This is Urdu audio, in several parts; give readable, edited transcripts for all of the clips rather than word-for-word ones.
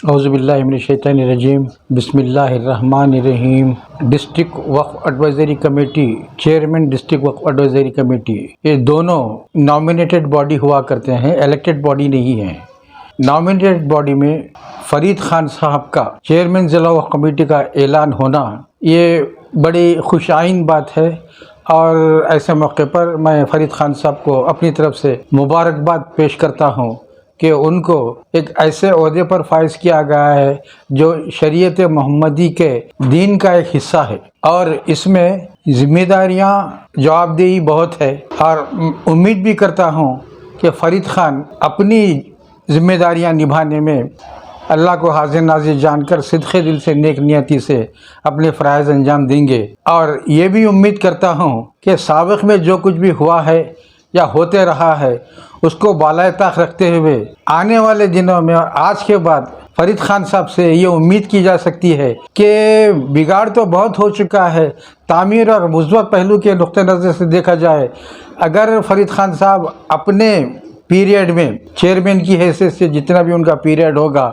اعوذ باللہ من الشیطان الرجیم، بسم اللہ الرحمن الرحیم۔ ڈسٹرکٹ وقف ایڈوائزری کمیٹی، چیئرمین ڈسٹرکٹ وقف ایڈوائزری کمیٹی، یہ دونوں نامینیٹڈ باڈی ہوا کرتے ہیں، الیکٹڈ باڈی نہیں ہیں۔ نامینیٹڈ باڈی میں فرید خان صاحب کا چیئرمین ضلع وقف کمیٹی کا اعلان ہونا یہ بڑی خوش آئند بات ہے، اور ایسے موقع پر میں فرید خان صاحب کو اپنی طرف سے مبارکباد پیش کرتا ہوں کہ ان کو ایک ایسے عہدے پر فائز کیا گیا ہے جو شریعت محمدی کے دین کا ایک حصہ ہے، اور اس میں ذمہ داریاں، جواب دہی بہت ہے، اور امید بھی کرتا ہوں کہ فرید خان اپنی ذمہ داریاں نبھانے میں اللہ کو حاضر ناظر جان کر صدقے دل سے، نیک نیتی سے اپنے فرائض انجام دیں گے۔ اور یہ بھی امید کرتا ہوں کہ سابق میں جو کچھ بھی ہوا ہے یا ہوتے رہا ہے اس کو بالائے طاق رکھتے ہوئے آنے والے دنوں میں اور آج کے بعد فرید خان صاحب سے یہ امید کی جا سکتی ہے کہ بگاڑ تو بہت ہو چکا ہے، تعمیر اور مثبت پہلو کے نقطہ نظر سے دیکھا جائے، اگر فرید خان صاحب اپنے پیریڈ میں چیئرمین کی حیثیت سے جتنا بھی ان کا پیریڈ ہوگا،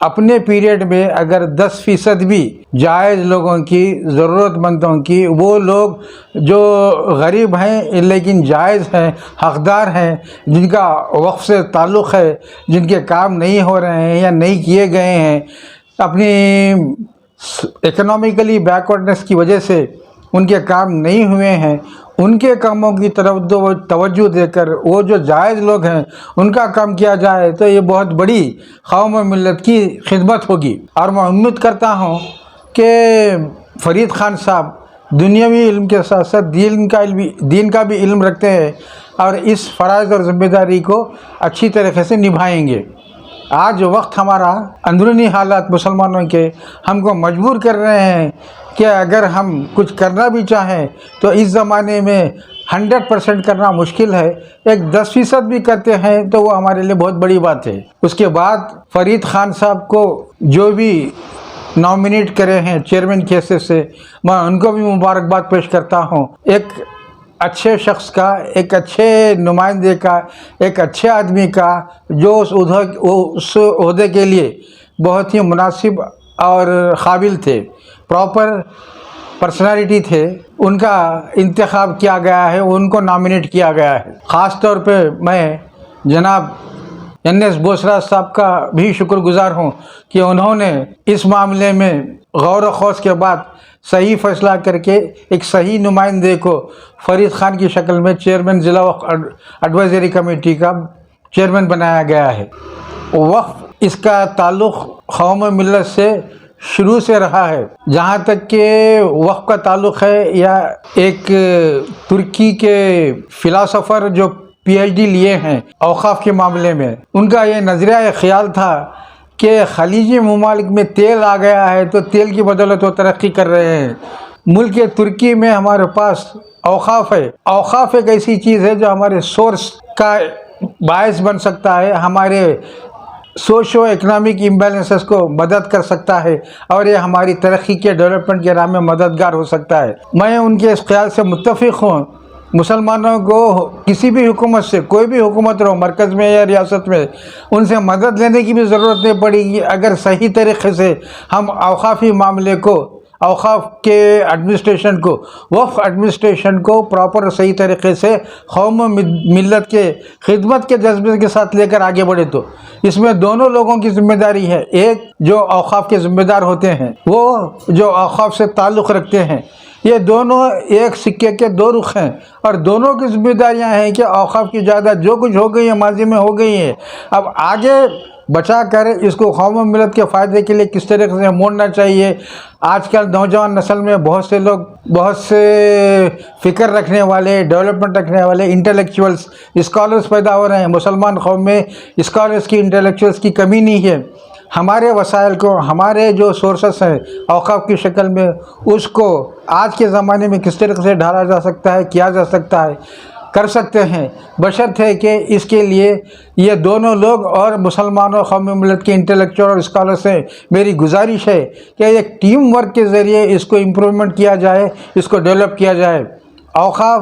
اپنے پیریڈ میں اگر 10% بھی جائز لوگوں کی، ضرورت مندوں کی، وہ لوگ جو غریب ہیں لیکن جائز ہیں، حقدار ہیں، جن کا وقف سے تعلق ہے، جن کے کام نہیں ہو رہے ہیں یا نہیں کیے گئے ہیں، اپنی اکنامیکلی بیکورڈنس کی وجہ سے ان کے کام نہیں ہوئے ہیں، ان کے کاموں کی طرف توجہ دے کر وہ جو جائز لوگ ہیں ان کا کام کیا جائے تو یہ بہت بڑی قوم و ملت کی خدمت ہوگی۔ اور میں امید کرتا ہوں کہ فرید خان صاحب دنیاوی علم کے ساتھ ساتھ دین کا بھی علم رکھتے ہیں، اور اس فرائض اور ذمہ داری کو اچھی طریقے سے نبھائیں گے۔ آج وقت ہمارا اندرونی حالات مسلمانوں کے ہم کو مجبور کر رہے ہیں کہ اگر ہم کچھ کرنا بھی چاہیں تو اس زمانے میں 100% کرنا مشکل ہے، ایک 10% بھی کرتے ہیں تو وہ ہمارے لیے بہت بڑی بات ہے۔ اس کے بعد فرید خان صاحب کو جو بھی نامینیٹ کرے ہیں چیئرمین کی حیثیت سے، میں ان کو بھی مبارکباد پیش کرتا ہوں۔ ایک اچھے شخص کا، ایک اچھے نمائندے کا، ایک اچھے آدمی کا جو اس عہدے کے لیے بہت ہی مناسب اور قابل تھے، پراپر پرسنالٹی تھے، ان کا انتخاب کیا گیا ہے، ان کو نامینیٹ کیا گیا ہے۔ خاص طور پہ میں جناب NS بوسرا صاحب کا بھی شکر گزار ہوں کہ انہوں نے اس معاملے میں غور و خوض کے بعد صحیح فیصلہ کر کے ایک صحیح نمائندے کو فرید خان کی شکل میں چیئرمین ضلع وقف ایڈوائزری کمیٹی کا چیئرمین بنایا گیا ہے۔ وقف اس کا تعلق قوم و ملت سے شروع سے رہا ہے، جہاں تک کہ وقف کا تعلق ہے، یا ایک ترکی کے فلاسفر جو PhD لیے ہیں اوقاف کے معاملے میں، ان کا یہ نظریہ خیال تھا کہ خلیجی ممالک میں تیل آ گیا ہے تو تیل کی بدولت وہ ترقی کر رہے ہیں۔ ملک ترکی میں ہمارے پاس اوقاف ہے، اوقاف ایک ایسی چیز ہے جو ہمارے سورس کا باعث بن سکتا ہے، ہمارے سوشو اکنامک امبیلنسز کو مدد کر سکتا ہے، اور یہ ہماری ترقی کے ڈیولپمنٹ کے راہ میں مددگار ہو سکتا ہے۔ میں ان کے اس خیال سے متفق ہوں۔ مسلمانوں کو کسی بھی حکومت سے، کوئی بھی حکومت رہو، مرکز میں یا ریاست میں، ان سے مدد لینے کی بھی ضرورت نہیں پڑے گی اگر صحیح طریقے سے ہم اوقافی معاملے کو، اوقاف کے ایڈمنسٹریشن کو، وقف ایڈمنسٹریشن کو پراپر صحیح طریقے سے قوم و ملت کے خدمت کے جذبے کے ساتھ لے کر آگے بڑھے تو اس میں دونوں لوگوں کی ذمہ داری ہے۔ ایک جو اوقاف کے ذمہ دار ہوتے ہیں، وہ جو اوقاف سے تعلق رکھتے ہیں، یہ دونوں ایک سکے کے دو رخ ہیں، اور دونوں کی ذمہ داریاں ہیں کہ اوقاف کی جائیداد جو کچھ ہو گئی ہے ماضی میں ہو گئی ہے، اب آگے بچا کر اس کو قوم و ملت کے فائدے کے لیے کس طریقے سے موڑنا چاہیے۔ آج کل نوجوان نسل میں بہت سے لوگ، بہت سے فکر رکھنے والے، ڈیولپمنٹ رکھنے والے انٹلیکچوئلس، اسکالرس پیدا ہو رہے ہیں۔ مسلمان قوم میں اسکالرس کی، انٹلیکچوئلس کی کمی نہیں ہے۔ ہمارے وسائل کو، ہمارے جو سورسز ہیں اوقاف کی شکل میں، اس کو آج کے زمانے میں کس طریقے سے ڈھالا جا سکتا ہے، کیا جا سکتا ہے، کر سکتے ہیں، بشرط ہے کہ اس کے لیے یہ دونوں لوگ اور مسلمانوں، قوم ملت کے انٹلیکچوئل اور اسکالر سے میری گزارش ہے کہ ایک ٹیم ورک کے ذریعے اس کو امپرومنٹ کیا جائے، اس کو ڈیولپ کیا جائے۔ اوقاف